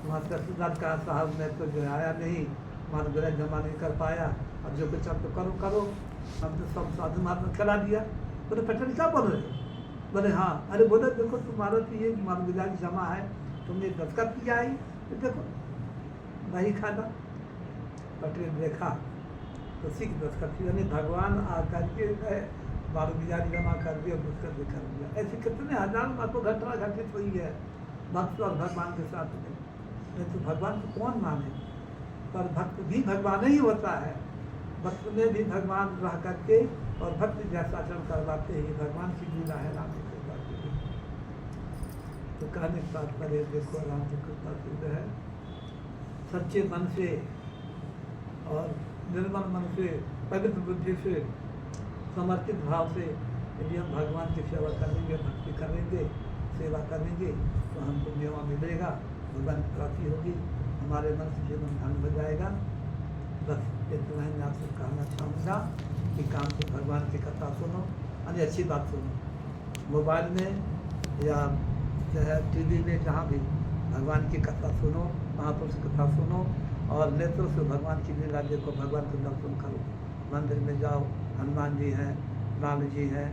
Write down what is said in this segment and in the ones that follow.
वहाँ तहसीलदार कहा साहब मैं तो जो है आया नहीं, मानगुरा जमा नहीं कर पाया, अब जो कुछ आप तो करो करो, हम तो सब साधु महात्मा खिला दिया। बोले पटेल क्या बोल रहे हो? बोले हाँ। अरे बोले देखो तुम्हारा तो ये मानगुजारी जमा है, तुमने दस्तखत किया है, तो देखो वही खाना। पटेल देखा तो सीख दस्तखत, यानी भगवान आकर के मानगुजारी जमा कर दिया, दस्तखत भी कर दिया। ऐसे कितने हजार बातों घटना घटित हुई है भक्त और भगवान के साथ में। नहीं तो भगवान को कौन माने, पर भक्त भी भगवान ही होता है। भक्त में भी भगवान रह करके और भक्त जैसा आचरण करवाते ही भगवान की लीला है राम की कृपा से। तो कहने के साथ पहले देखो राम की कृपा सिद्ध है, सच्चे मन से और निर्मल मन से पवित्र बुद्धि से समर्पित भाव से यदि हम भगवान की सेवा करेंगे, भक्ति करेंगे, सेवा करेंगे तो हमको मेवा मिलेगा, भगवान की प्राप्ति होगी, हमारे मन से जीवन धन हो जाएगा। बस इतना ही मैं आपसे कहना चाहूँगा कि काम से भगवान की कथा सुनो, यानी अच्छी बात सुनो, मोबाइल में या जो है टीवी में जहाँ भी भगवान की कथा सुनो, महापुरुष की कथा सुनो और नेत्रों से भगवान की लीला देखो, भगवान के दर्शन करो। मंदिर में जाओ, हनुमान जी हैं, लाल जी हैं,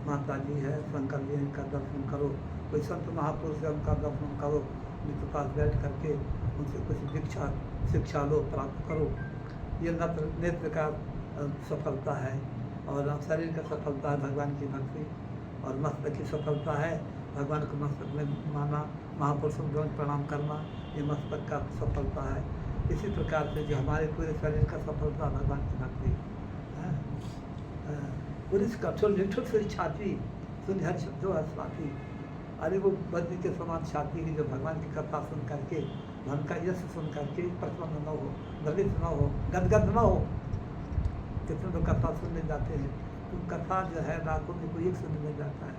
माता जी है, शंकर जी इनका दर्शन करो, कोई संत महापुरुष है उनका दर्शन करो, उनके पास बैठ करके उनसे कुछ दीक्षा शिक्षा लो, प्राप्त करो। ये नेत्र का सफलता है और शरीर का सफलता है भगवान की भक्ति, और मस्तक की सफलता है भगवान को मस्तक में माना, महापुरुषों को प्रणाम करना, ये मस्तक का सफलता है। इसी प्रकार से जो हमारे पूरे शरीर का सफलता भगवान की भक्ति है। पुलिस का छोटे से छाती सुन हर शब्दों हर साथी, अरे वो बद्री के समान छाती की जो भगवान की कथा सुन करके, धन का यश सुन करके प्रसन्न न हो, दलित न हो, गदगद न हो। कितने लोग कथा सुनने जाते हैं तो कथा जो है लाखों में कोई एक सुनने जाता है,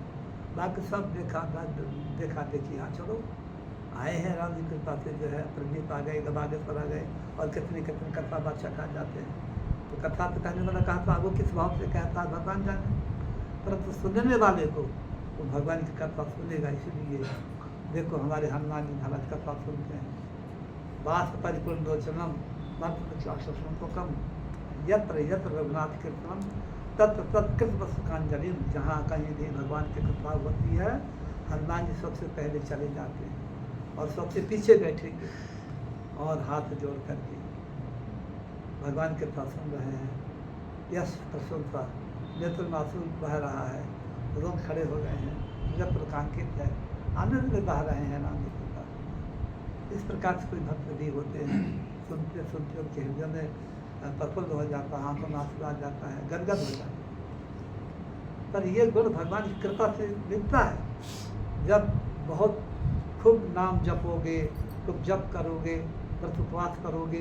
बाकी सब देखा देखी, हाँ चलो आए हैं राम जी कृपा से जो है प्रदीप आ गए, गबागेश्वर आ गए और कितनी कितनी कथा बादशाह खा जाते हैं। तो कथा तो कहने वाला कहा था वो किस भाव से कहता है भगवान जाने, परंतु सुनने वाले को वो भगवान की कथा सुनेगा। इसलिए देखो हमारे हनुमान जी महाराज कथा सुनते हैं, वास परिपूर्ण लोचनम मंत्र को कम यत्र यत्र रघुनाथ कीर्तनम तत्र तत्कृत वस्तुकांजलि। जहाँ कहीं भी भगवान की कृपा होती है हनुमान जी सबसे पहले चले जाते हैं और सबसे पीछे बैठेंगे और हाथ जोड़ करके भगवान के कथा सुन रहे हैं। यश प्रसन्नता, नेत्र मासूम बह रहा है, लोग खड़े हो गए हैं, जब प्रकांकित है, आनंद में बह रहे हैं राम जी के पास। इस प्रकार से कोई भक्त भी होते हैं, सुनते सुनते उनके हृदय में प्रफुल्ल हो जाता है, आंखों में आंसू आ जाता है, गदगद हो जाता है। पर ये गुण भगवान की कृपा से मिलता है जब बहुत खूब नाम जपोगे, खूब जप करोगे, व्रत उपवास करोगे,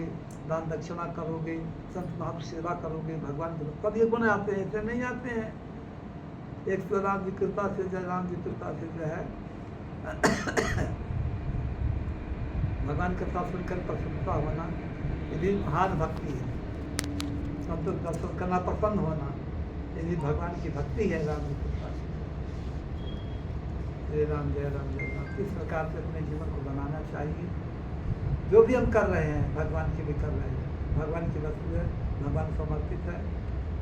दान दक्षिणा करोगे, संत महापुरुष सेवा करोगे, भगवान के तब ये गुण आते हैं, ऐसे नहीं आते हैं। एक तो राम जी कृपा से जो राम जी कृपा से जो है भगवान की कृपा सुनकर प्रसन्नता होना, यदि महान भक्ति है, संतों का दर्शन करना, प्रसन्न होना, यदि भगवान की भक्ति है राम जी कृपा से। जय राम जय राम जय राम। किस प्रकार से अपने जीवन को बनाना चाहिए, जो भी हम कर रहे हैं भगवान के लिए कर रहे हैं, भगवान की वस्तु है, भगवान समर्पित है।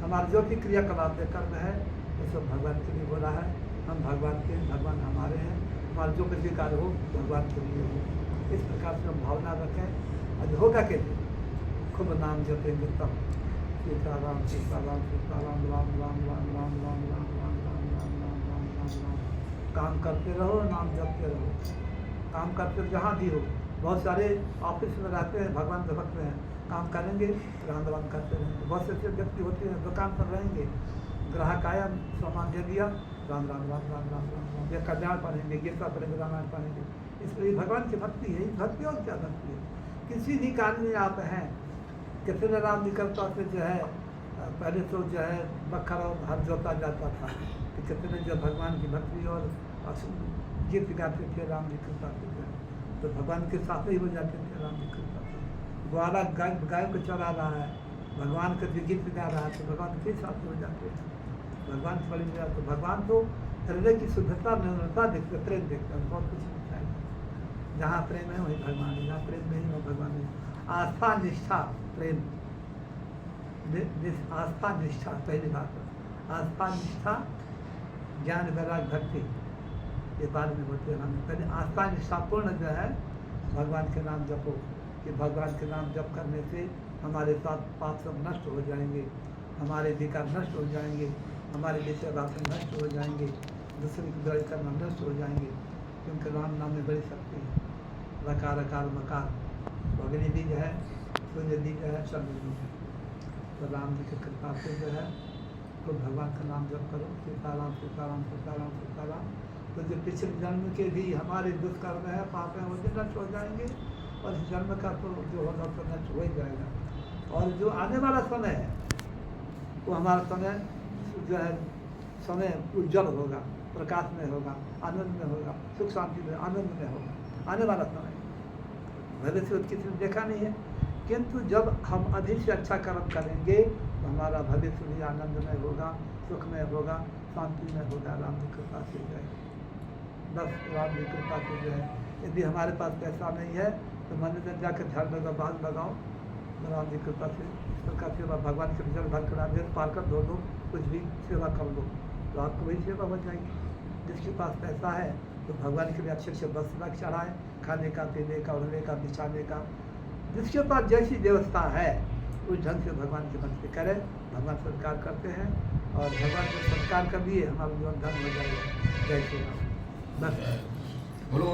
हमारा जो भी क्रियाकलाप कर्म है वो सब भगवान के लिए हो रहा है, हम भगवान के, भगवान हमारे हैं, हमारा जो भी कार्य हो भगवान के लिए हो। इस प्रकार से हम भावना रखें और होगा के खूब नाम जपेंगे तब सीताराम सीताराम सीताराम राम राम राम राम राम राम राम राम राम राम राम राम राम। काम करते रहो, नाम जपते रहो, काम करते जहाँ भी हो। बहुत सारे ऑफिस में रहते हैं, भगवान के भक्त हैं, काम करेंगे राम राम करते रहेंगे। बहुत से ऐसे व्यक्ति होते हैं दुकान पर रहेंगे, ग्राहक आया सामान दे दिया, राम राम राम राम राम राम राम, या कल्याण पढ़ेंगे, गीता पढ़ेंगे, रामायण पढ़ेंगे। इसलिए भगवान की भक्ति है, भक्ति और क्या भक्ति है। किसी भी कार्य में आप हैं, कितने राम निकलता से जो है पहले तो जो है बखर और हर जोता जाता था, कि कितने जो भगवान की भक्ति और गीत गाते थे राम जी कृपा से जो है, तो भगवान के साथ ही हो जाते थे राम जी कृपा से। ग्वाला गाय को चरा रहा है, भगवान का जो गीत गा रहा है तो भगवान के साथ हो जाते हैं। भगवान से बड़ी तो भगवान तो हृदय की शुद्धता निर्मलता देखते, प्रेम देखते हैं, बहुत कुछ नहीं चाहिए। जहाँ प्रेम है वहीं भगवान है, जहाँ प्रेम नहीं है भगवान नहीं। आस्था निष्ठा प्रेम, आस्था निष्ठा पहली बात, आस्था निष्ठा ज्ञान वैराग भक्ति, ये बाद में होती है। हमें पहले आस्था निष्ठापूर्ण जो है भगवान के नाम जपो, कि भगवान के नाम जप करने से हमारे साथ पाप सब नष्ट हो जाएंगे, हमारे विकार नष्ट हो जाएंगे, हमारे विषय वासना नष्ट हो जाएंगे, दूसरे की बुराई करना नष्ट हो जाएंगे, क्योंकि राम नाम में बड़ी शक्ति है। रकार अकार मकार, अग्नि बीज है, सूर्य बीज है, चंद्र बीज है। तो राम जी की कृपा से जो है तो भगवान का नाम जप करो, सीताराम सीताराम सीताराम सीताराम। तो जो पिछले जन्म के भी हमारे दुष्कर्म है, पाप है, वो भी नष्ट हो जाएंगे, और इस जन्म का तो जो होगा तो नष्ट हो ही जाएगा। और जो आने वाला समय है वो हमारा समय जो है समय उज्जवल होगा, प्रकाश में होगा, आनंद में होगा, सुख शांति में आनंद में होगा आने वाला समय। भविष्य किसी ने देखा नहीं है, किंतु जब हम अधिक से अच्छा कर्म करेंगे तो हमारा भविष्य भी आनंदमय होगा, सुखमय होगा, शांति में होगा। राम की कृपा से जो है, बस राम की कृपा से जो है। यदि हमारे पास पैसा नहीं है तो मंदिर में जाकर झाड़ लगा बाग लगाओ, तो राम की कृपा से सबका सेवा भगवान के जल भर करा दे, पार कर दो, कुछ भी सेवा कर लो तो आपको वही सेवा हो जाएगी। जिसके पास पैसा है तो भगवान के लिए अच्छे अच्छे वस्त्र चढ़ाए, खाने का, पीने का, उड़ने का, बिछाने का, जिसके पास जैसी व्यवस्था है उस ढंग से भगवान की भक्ति करें। भगवान सत्कार करते हैं और भगवान को सत्कार कर दिए हमारा जीवन धन हो जाएगा। जय श्री राम। बस।